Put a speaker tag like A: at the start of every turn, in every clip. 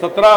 A: 17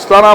B: 17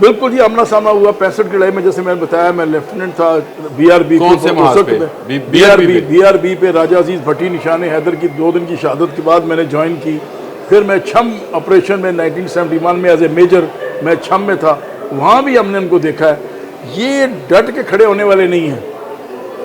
B: بالکل جی آمنا سامنا ہوا 65 کی لڑائی میں. جیسے میں نے بتایا میں لیفٹیننٹ تھا BRB
A: کون سے محاذ پہ؟
B: BRB پہ راجہ عزیز بھٹی نشان حیدر کی 2 دن کی شہادت کے بعد میں نے جوائن کی. پھر میں چھم آپریشن میں 1971 میں ایز اے میجر میں چھم میں تھا. وہاں بھی ہم نے ان کو دیکھا ہے. یہ ڈٹ کے کھڑے ہونے والے نہیں ہیں.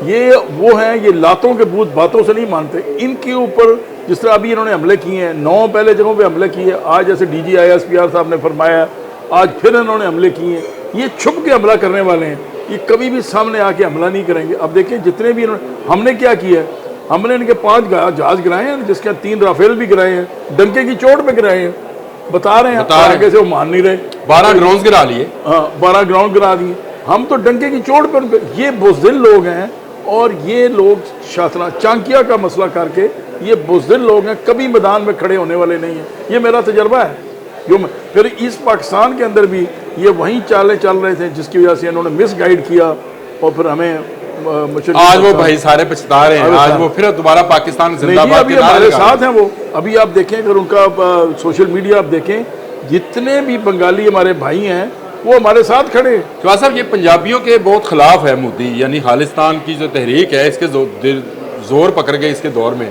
B: یہ وہ ہیں یہ لاتوں کے بوت باتوں سے نہیں مانتے. ان کے اوپر جس طرح ابھی انہوں نے حملے کیے ہیں 9 پہلے جگہوں پہ حملے کیے. آج جیسے DG ISPR صاحب نے فرمایا آج پھر انہوں نے حملے کیے ہیں. یہ چھپ کے حملہ کرنے والے ہیں. یہ کبھی بھی سامنے آ کے حملہ نہیں کریں گے. اب دیکھیں جتنے بھی ہم نے کیا کیا ہے. ہم نے ان کے 5 جہاز گرائے ہیں جس کے 3 رافیل بھی گرائے ہیں. ڈنکے کی چوٹ پہ گرائے ہیں. بتا رہے ہیں آگے سے وہ مان نہیں رہے.
A: 12 گراؤنڈز گرا لیے.
B: ہاں 12 گراؤنڈ گرا دیے. ہم تو ڈنکے کی چوٹ پہ. یہ بزدل لوگ ہیں اور یہ لوگ شاطرہ چانکیا کا مسئلہ کر کے یہ بزدل لوگ ہیں. کبھی میدان میں کھڑے ہونے والے نہیں ہیں. یہ میرا تجربہ ہے. جو پھر اس پاکستان کے اندر بھی یہ وہیں چالیں چل رہے تھے جس کی وجہ سے انہوں نے مس گائیڈ کیا اور پھر ہمیں
A: آج وہ بھائی سارے پچھتا رہے ہیں. آج وہ پھر دوبارہ پاکستان زندہ باد
B: ابھی ہمارے ساتھ ہیں. وہ ابھی آپ دیکھیں اگر ان کا سوشل میڈیا آپ دیکھیں جتنے بھی بنگالی ہمارے بھائی ہیں وہ ہمارے ساتھ کھڑے ہیں.
A: خواجہ صاحب یہ پنجابیوں کے بہت خلاف ہے مودی. یعنی خالصتان کی جو تحریک ہے اس کے زور پکڑ گئے اس کے دور میں.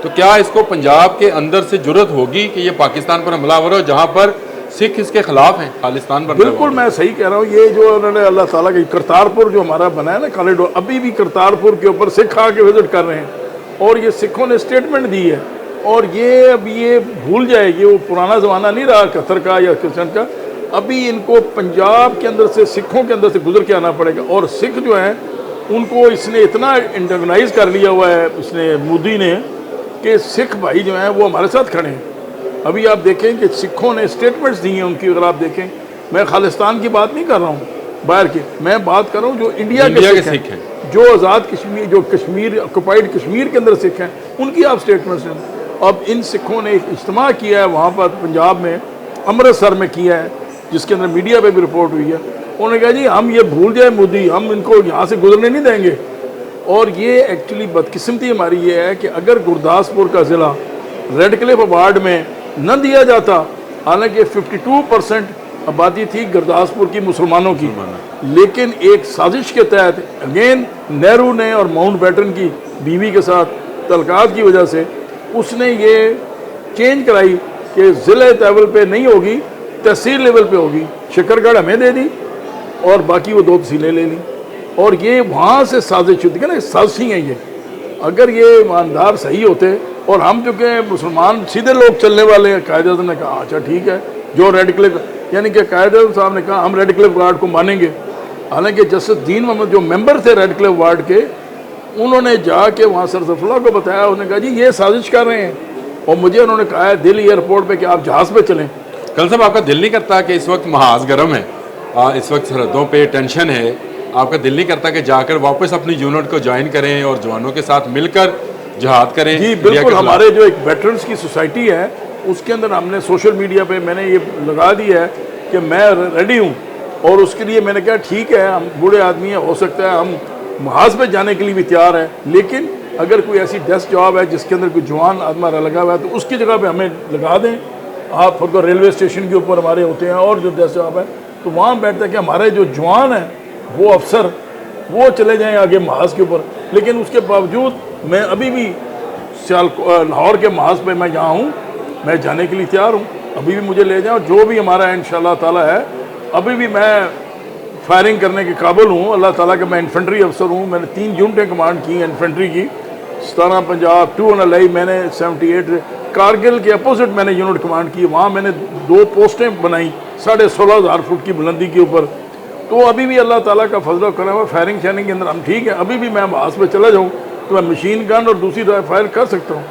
A: تو کیا اس کو پنجاب کے اندر سے جرت ہوگی کہ یہ پاکستان پر حملہ ہو رہا ہو جہاں پر سکھ اس کے خلاف ہیں خالصتان پر؟
B: بالکل میں صحیح کہہ رہا ہوں. یہ جو انہوں نے اللہ تعالیٰ کا کرتارپور جو ہمارا بنا ہے نا کاریڈور ابھی بھی کرتارپور کے اوپر سکھ آ کے وزٹ کر رہے ہیں اور یہ سکھوں نے اسٹیٹمنٹ دی ہے. اور یہ اب یہ بھول جائے یہ وہ پرانا زمانہ نہیں رہا قطر کا یا کرسچن کا. ابھی ان کو پنجاب کے اندر سے سکھوں کے اندر سے گزر کے آنا پڑے گا. اور سکھ جو ہیں ان کو اس نے اتنا انٹرگنائز کر لیا ہوا ہے اس نے مودی نے کہ سکھ بھائی جو ہیں وہ ہمارے ساتھ کھڑے ہیں. ابھی آپ دیکھیں کہ سکھوں نے اسٹیٹمنٹس دی ہیں ان کی. اگر آپ دیکھیں میں خالصتان کی بات نہیں کر رہا ہوں باہر کی. میں بات کر رہا ہوں جو انڈیا کے سکھ ہیں جو آزاد کشمیر جو کشمیر آکوپائڈ کشمیر کے اندر سکھ ہیں ان کی آپ اسٹیٹمنٹس ہیں. اب ان سکھوں نے ایک اجتماع کیا ہے وہاں پر پنجاب میں امرتسر میں کیا ہے جس کے اندر میڈیا پہ بھی رپورٹ ہوئی ہے. انہوں نے کہا جی ہم یہ بھول جائیں مودی ہم ان کو یہاں سے گزرنے نہیں دیں گے. اور یہ ایکچولی بدقسمتی ہماری یہ ہے کہ اگر گرداسپور کا ضلع ریڈ کلف ایوارڈ میں نہ دیا جاتا حالانکہ 52% آبادی تھی گرداسپور کی مسلمانوں کی لیکن ایک سازش کے تحت اگین نہرو نے اور ماؤنٹ بیٹن کی بیوی کے ساتھ تعلقات کی وجہ سے اس نے یہ چینج کرائی کہ ضلع لیول پہ نہیں ہوگی تحصیل لیول پہ ہوگی. شکر گڑھ ہمیں دے دی اور باقی وہ 2 تحصیلیں لے لیں. اور یہ وہاں سے سازش ہوتی ہے نا سازشی ہیں یہ. اگر یہ ایماندار صحیح ہوتے اور ہم چونکہ مسلمان سیدھے لوگ چلنے والے ہیں قائد اعظم نے کہا اچھا ٹھیک ہے جو ریڈ کلف یعنی کہ قائد اعظم صاحب نے کہا ہم ریڈ کلف وارڈ کو مانیں گے. حالانکہ جسٹس دین محمد جو ممبر تھے ریڈ کلف وارڈ کے انہوں نے جا کے وہاں سرسفلا کو بتایا. انہوں نے کہا جی یہ سازش کر رہے ہیں اور مجھے انہوں نے کہا ہے دل ایئرپورٹ پہ کہ آپ جہاز پہ چلیں.
A: کل صاحب آپ کا دل نہیں کرتا کہ اس وقت محاذ گرم ہے اس وقت سرحدوں پہ ٹینشن ہے آپ کا دل نہیں کرتا کہ جا کر واپس اپنی یونٹ کو جوائن کریں اور جوانوں کے ساتھ مل کر جہاد کریں؟
B: جی بالکل. ہمارے جو ایک ویٹرنز کی سوسائٹی ہے اس کے اندر ہم نے سوشل میڈیا پہ میں نے یہ لگا دیا ہے کہ میں ریڈی ہوں. اور اس کے لیے میں نے کہا ٹھیک ہے ہم بوڑھے آدمی ہیں ہو سکتا ہے ہم محاذ پہ جانے کے لیے بھی تیار ہیں لیکن اگر کوئی ایسی ڈیسک جاب ہے جس کے اندر کوئی جوان آدمی لگا ہوا ہے تو اس کی جگہ پہ ہمیں لگا دیں. آپ خود کو ریلوے اسٹیشن کے اوپر ہمارے ہوتے ہیں اور جو ڈیسک جاب ہے تو وہاں بیٹھتا ہے کہ ہمارے جو جوان ہیں وہ افسر وہ چلے جائیں آگے محاذ کے اوپر. لیکن اس کے باوجود میں ابھی بھی لاہور کے محاذ پہ میں یہاں ہوں میں جانے کے لیے تیار ہوں. ابھی بھی مجھے لے جائیں جو بھی ہمارا انشاءاللہ تعالیٰ ہے. ابھی بھی میں فائرنگ کرنے کے قابل ہوں اللہ تعالیٰ کا. میں انفنٹری افسر ہوں. میں نے 3 یونٹیں کمانڈ کی ہیں انفنٹری کی 17 پنجاب 2 LI میں نے 78 کارگل کے اپوزٹ میں نے یونٹ کمانڈ کی. وہاں میں نے 2 پوسٹیں بنائیں 16,500 فٹ کی بلندی کے اوپر. تو ابھی بھی اللہ تعالیٰ کا فضل و کرم ہے فائرنگ شائرنگ کے اندر ہم ٹھیک ہے. ابھی بھی میں محاذ پہ چلا جاؤں تو میں مشین گن اور دوسری طرح فائر کر سکتا ہوں.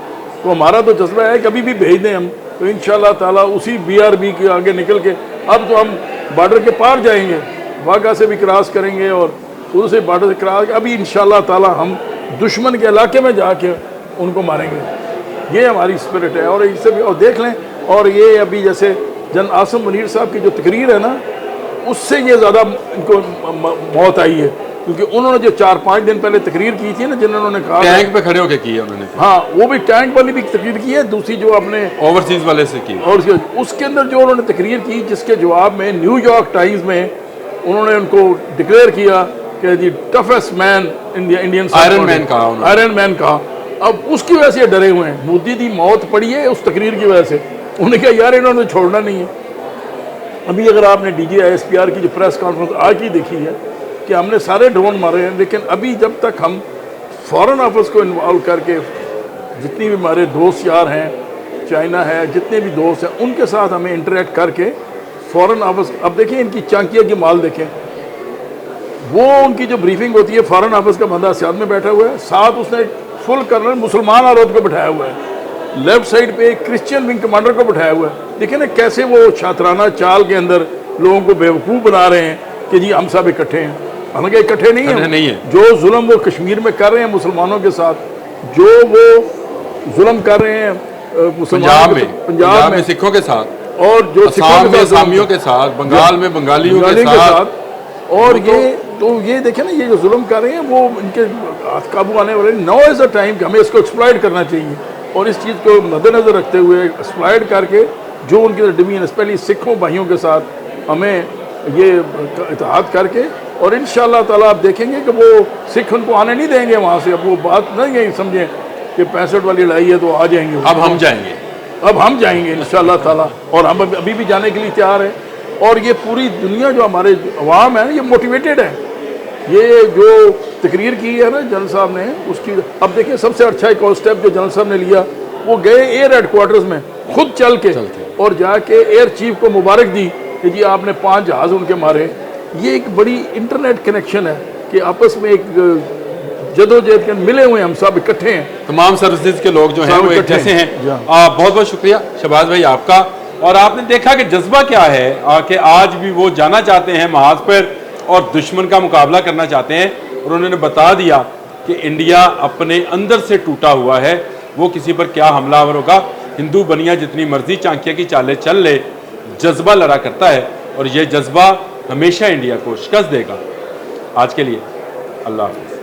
B: تو ہمارا تو جذبہ ہے کہ ابھی بھی بھیج دیں ہم تو انشاءاللہ تعالیٰ اسی BRB کے آگے نکل کے اب تو ہم بارڈر کے پار جائیں گے واگا سے بھی کراس کریں گے اور ادھر سے بارڈر سے کراس ابھی انشاءاللہ تعالیٰ ہم دشمن کے علاقے میں جا کے ان کو ماریں گے. یہ ہماری اسپرٹ ہے. اور اس سے بھی اور دیکھ لیں اور یہ ابھی جیسے جن عاصم منیر صاحب کی جو تقریر ہے نا اس سے یہ زیادہ ان کو موت آئی ہے. کیونکہ انہوں نے جو 4-5 دن پہلے تقریر کی تھی نا، جنہوں نے کہا
A: ٹینک پہ کھڑے ہو کے کی ہے انہوں نے،
B: ہاں وہ بھی ٹینک والی بھی تقریر کی ہے، دوسری جو اپنے
A: اوورسیز والے سے کی،
B: اور اس کے اندر جو انہوں نے تقریر کی، جس کے جواب میں نیو یارک ٹائمز میں انہوں نے ان کو ڈکلیئر کیا کہ the toughest man in the Indian,
A: iron man کہا انہوں نے،
B: آئرن مین کہا۔ اب اس کی وجہ سے یہ ڈرے ہوئے ہیں، مودی دی موت پڑی ہے اس تقریر کی وجہ سے، انہوں نے کہا یار انہوں نے چھوڑنا نہیں ہے۔ ابھی اگر آپ نے ڈی جی ISPR کی جو پریس کانفرنس آج کی دیکھی ہے کہ ہم نے سارے ڈرون مارے ہیں، لیکن ابھی جب تک ہم فارن آفس کو انوالو کر کے جتنی بھی ہمارے دوست یار ہیں، چائنا ہے، جتنے بھی دوست ہیں، ان کے ساتھ ہمیں انٹریکٹ کر کے فارن آفس، اب دیکھیں ان کی چانکیا کی مال دیکھیں، وہ ان کی جو بریفنگ ہوتی ہے فارن آفس کا بندہ سیاد میں بیٹھا ہوا ہے، ساتھ اس نے فل کرنل مسلمان عورت کو بٹھایا ہوا ہے، لیفٹ سائڈ پہ ایک کرسچین ونگ کمانڈر کو بٹھایا ہوا ہے۔ دیکھیں نا کیسے وہ شاطرانہ چال کے اندر لوگوں کو بیوقوف بنا رہے ہیں کہ جی ہم سب اکٹھے ہیں، حالانکہ اکٹھے نہیں ہیں۔ جو ظلم وہ کشمیر میں کر رہے ہیں مسلمانوں کے ساتھ، جو وہ ظلم کر رہے ہیں پنجاب میں
A: سکھوں کے ساتھ،
B: اور جو
A: آسام میں اسامیوں کے ساتھ، بنگال میں بنگالیوں کے ساتھ،
B: اور یہ دیکھیں نا یہ جو ظلم کر رہے ہیں وہ ان کے ہاتھ قابو آنے والے۔ نو از اے ٹائم کہ ہمیں اس کو ایکسپلائٹ کرنا چاہیے، اور اس چیز کو مد نظر رکھتے ہوئے ایکسپلائٹ کر کے جو ان کے ڈومین اسپیشلی سکھوں بھائیوں کے ساتھ ہمیں یہ اتحاد کر کے، اور انشاءاللہ تعالیٰ آپ دیکھیں گے کہ وہ سکھ ان کو آنے نہیں دیں گے وہاں سے۔ اب وہ بات نہیں ہے سمجھیں کہ 65 والی لڑائی ہے تو آ جائیں گے،
A: اب ہم جائیں گے،
B: اب ہم جائیں گے انشاءاللہ تعالیٰ، اور ہم ابھی بھی جانے کے لیے تیار ہیں۔ اور یہ پوری دنیا جو ہمارے عوام ہے یہ موٹیویٹڈ ہے، یہ جو تقریر کی ہے نا جنرل صاحب نے اس کی، اب دیکھیں سب سے اچھا ایک اور اسٹیپ جو جنرل صاحب نے لیا، وہ گئے ایئر ہیڈ کوارٹرز میں خود چل کے اور جا کے ایئر چیف کو مبارک دی کہ جی آپ نے 5 جہاز ان کے مارے۔ یہ ایک بڑی انٹرنیٹ کنیکشن ہے کہ آپس میں ایک جدوجہد کے ملے ہوئے، ہم سب اکٹھے ہیں،
A: تمام سروسز کے لوگ جو ہیں وہ ایک جیسے ہیں۔ بہت بہت شکریہ شہباز بھائی آپ کا، اور آپ نے دیکھا کہ جذبہ کیا ہے کہ آج بھی وہ جانا چاہتے ہیں محاذ پر اور دشمن کا مقابلہ کرنا چاہتے ہیں، اور انہوں نے بتا دیا کہ انڈیا اپنے اندر سے ٹوٹا ہوا ہے، وہ کسی پر کیا حملہ آور ہوگا۔ ہندو بنیا جتنی مرضی چانکیا کی چالیں چل لے، جذبہ لڑا کرتا ہے، اور یہ جذبہ ہمیشہ انڈیا کو شکست دے گا۔ آج کے لیے اللہ حافظ۔